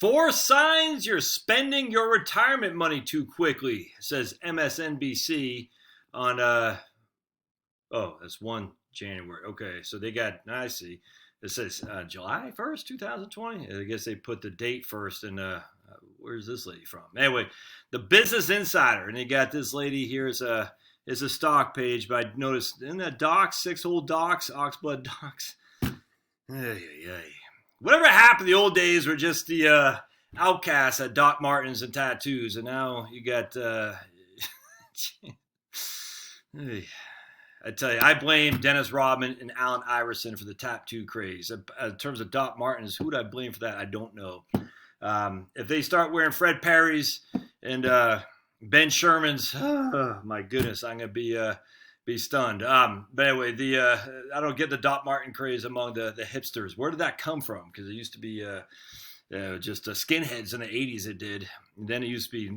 4 signs you're spending your retirement money too quickly, says MSNBC on, that's 1 January. Okay, so they got, I see. It says July 1st, 2020. I guess they put the date first, and where's this lady from? Anyway, the Business Insider, and they got this lady here is a stock page, but I noticed in that docs, 6-hole docs, oxblood docs. Whatever happened the old days were just the outcasts at Doc Martens and tattoos, and now you got. I tell you, I blame Dennis Rodman and Allen Iverson for the tattoo craze. In terms of Doc Martens, who would I blame for that? I don't know. If they start wearing Fred Perry's and Ben Sherman's, oh, my goodness, I'm gonna be stunned. But anyway, I don't get the Doc Marten craze among the hipsters. Where did that come from? Because it used to be just skinheads in the 80s. It did. And then it used to be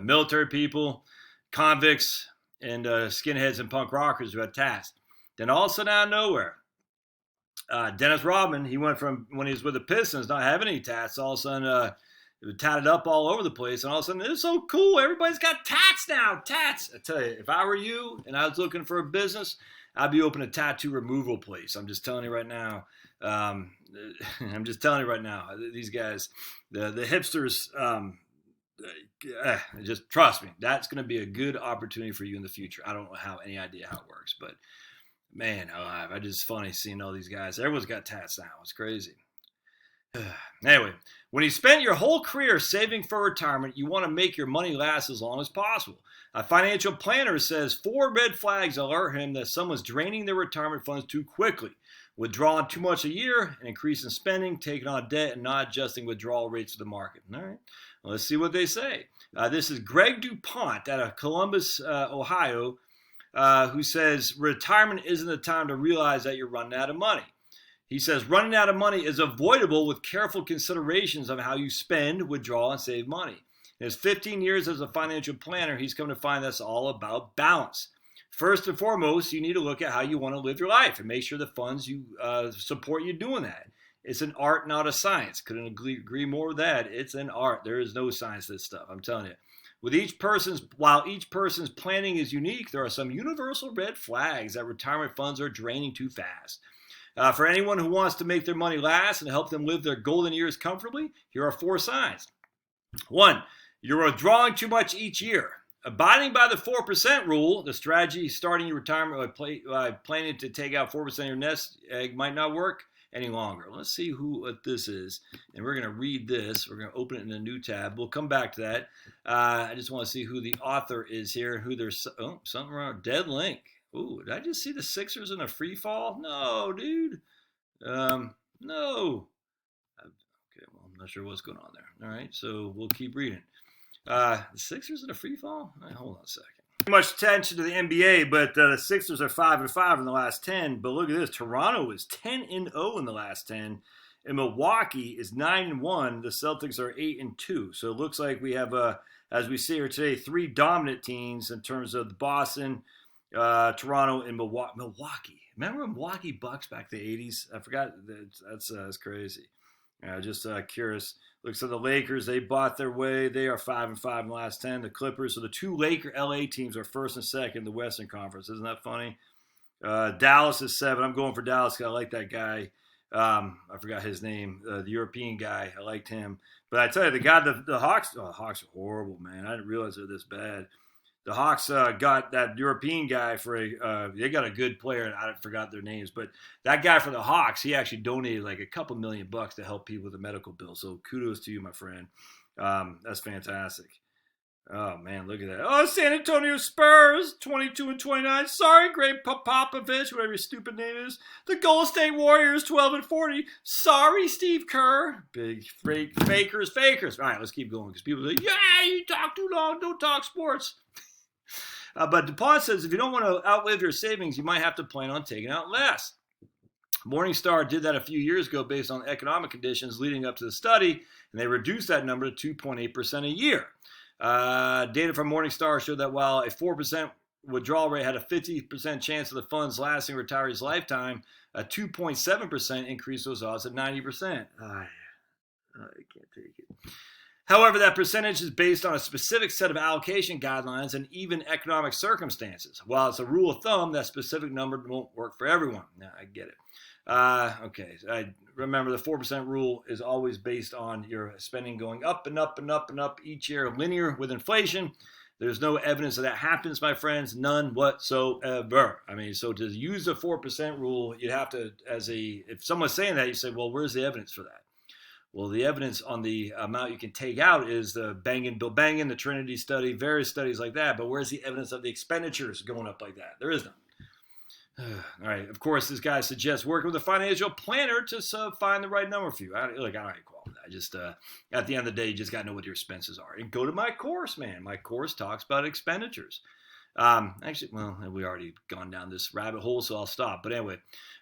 military people, convicts, and skinheads and punk rockers who had tats. Then all of a sudden, out of nowhere, Dennis Rodman, he went from when he was with the Pistons not having any tats, all of a sudden it was tatted up all over the place, and all of a sudden it's so cool. Everybody's got tats now. Tats. I tell you, if I were you and I was looking for a business, I'd be opening a tattoo removal place. I'm just telling you right now. These guys, the hipsters. Just trust me, that's going to be a good opportunity for you in the future. I don't have any idea how it works, but man, I just funny seeing all these guys. Everyone's got tats now. It's crazy. Anyway, when you spent your whole career saving for retirement, you want to make your money last as long as possible. A financial planner says 4 red flags alert him that someone's draining their retirement funds too quickly. Withdrawing too much a year, an increase in spending, taking on debt, and not adjusting withdrawal rates to the market. All right, well, let's see what they say. This is Greg DuPont out of Columbus, Ohio, who says retirement isn't the time to realize that you're running out of money. He says running out of money is avoidable with careful considerations of how you spend, withdraw, and save money. In his 15 years as a financial planner, he's come to find that's all about balance. First and foremost, you need to look at how you want to live your life and make sure the funds you support you doing that. It's an art, not a science. Couldn't agree more with that. It's an art. There is no science to this stuff. I'm telling you. While each person's planning is unique, there are some universal red flags that retirement funds are draining too fast. For anyone who wants to make their money last and help them live their golden years comfortably, here are 4 signs. 1, you're withdrawing too much each year. Abiding by the 4% rule, the strategy starting your retirement by planning to take out 4% of your nest egg might not work any longer. Let's see what this is. And we're going to read this. We're going to open it in a new tab. We'll come back to that. I just want to see who the author is here and who there's something wrong. Dead link. Ooh, did I just see the Sixers in a free fall? No, dude. No. Okay, well, I'm not sure what's going on there. All right, so we'll keep reading. The Sixers in a free fall? Hold on a second. Too much attention to the NBA, but the Sixers are 5-5 in the last 10. But look at this. Toronto is 10-0 in the last 10. And Milwaukee is 9-1. The Celtics are 8-2. So it looks like we have, as we see here today, 3 dominant teams in terms of the Boston, Toronto, and Milwaukee. Remember Milwaukee Bucks back in the 80s? I forgot. That's crazy. Just curious. Looks like the Lakers, they bought their way. They are 5-5 in the last 10. The Clippers, so the 2 LA teams are first and second in the Western Conference. Isn't that funny? Dallas is 7. I'm going for Dallas because I like that guy. I forgot his name. The European guy. I liked him. But I tell you, the Hawks, the Hawks are horrible, man. I didn't realize they're this bad. The Hawks got that European guy they got a good player, and I forgot their names. But that guy for the Hawks, he actually donated like a couple $1 million to help people with a medical bill. So kudos to you, my friend. That's fantastic. Oh, man, look at that. Oh, San Antonio Spurs, 22-29. Sorry, Greg Popovich, whatever your stupid name is. The Golden State Warriors, 12-40. Sorry, Steve Kerr. Big fakers. All right, let's keep going because people say, yeah, you talk too long. Don't talk sports. But DuPont says if you don't want to outlive your savings, you might have to plan on taking out less. Morningstar did that a few years ago based on economic conditions leading up to the study, and they reduced that number to 2.8% a year. Data from Morningstar showed that while a 4% withdrawal rate had a 50% chance of the funds lasting a retiree's lifetime, a 2.7% increase those odds at 90%. I can't take it. However, that percentage is based on a specific set of allocation guidelines and even economic circumstances. While it's a rule of thumb, that specific number won't work for everyone. Now, I get it. Okay, I remember the 4% rule is always based on your spending going up and up and up and up each year, linear with inflation. There's no evidence that happens, my friends, none whatsoever. I mean, so to use the 4% rule, you'd have to, if someone's saying that, you say, well, where's the evidence for that? Well, the evidence on the amount you can take out is the Bangin' Bill Bangin', the Trinity study, various studies like that. But where's the evidence of the expenditures going up like that? There is none. All right. Of course, this guy suggests working with a financial planner to find the right number for you. I don't have any qualm with that. I just, at the end of the day, you just got to know what your expenses are. And go to my course, man. My course talks about expenditures. Actually, well, we already gone down this rabbit hole, so I'll stop. But anyway,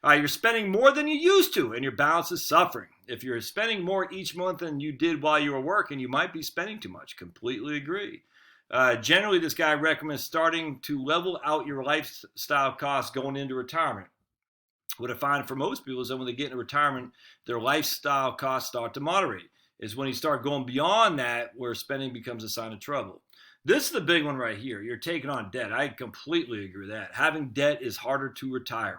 you're spending more than you used to, and your balance is suffering. If you're spending more each month than you did while you were working, you might be spending too much. Completely agree. Generally, this guy recommends starting to level out your lifestyle costs going into retirement. What I find for most people is that when they get into retirement, their lifestyle costs start to moderate. It's when you start going beyond that where spending becomes a sign of trouble. This is the big one right here. You're taking on debt. I completely agree with that. Having debt is harder to retire.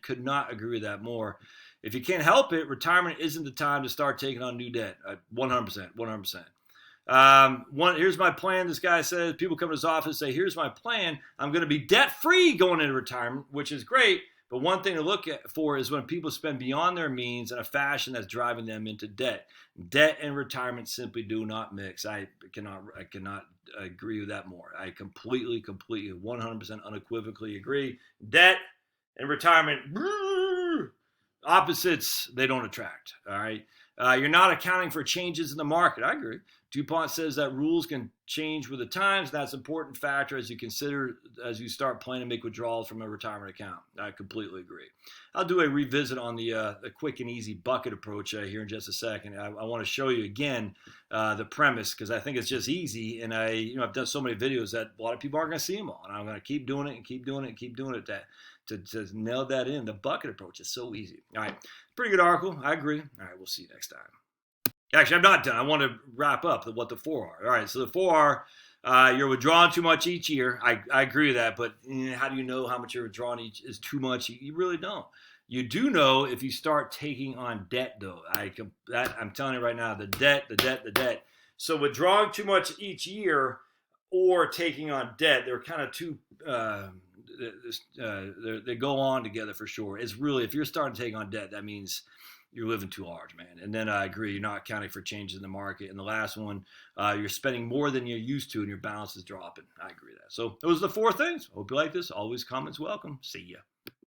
Could not agree with that more. If you can't help it, retirement isn't the time to start taking on new debt. 100%. Here's my plan. This guy says, people come to his office and say, here's my plan. I'm going to be debt-free going into retirement, which is great. But one thing to look for is when people spend beyond their means in a fashion that's driving them into debt. Debt and retirement simply do not mix. I cannot agree with that more. I completely, 100% unequivocally agree. Debt and retirement, opposites, they don't attract. All right. You're not accounting for changes in the market. I agree. DuPont says that rules can change with the times. That's an important factor as you start planning to make withdrawals from a retirement account. I completely agree. I'll do a revisit on the quick and easy bucket approach here in just a second. I want to show you again the premise because I think it's just easy, and I've done so many videos that a lot of people aren't going to see them all, and I'm going to keep doing it and keep doing it and keep doing it to nail that in. The bucket approach is so easy. All right, pretty good article. I agree. All right, we'll see you next time. Actually, I'm not done. I want to wrap up what the 4 are. All right, so the 4 are you're withdrawing too much each year. I agree with that, but how do you know how much you're withdrawing is too much? You really don't. You do know if you start taking on debt, though. I'm telling you right now, the debt. So withdrawing too much each year or taking on debt, they're kind of two. They go on together for sure. It's really, if you're starting to take on debt, that means you're living too large, man. And then I agree, you're not accounting for changes in the market. And the last one, you're spending more than you're used to and your balance is dropping. I agree with that. So those are the 4 things. Hope you like this. Always comments welcome. See ya.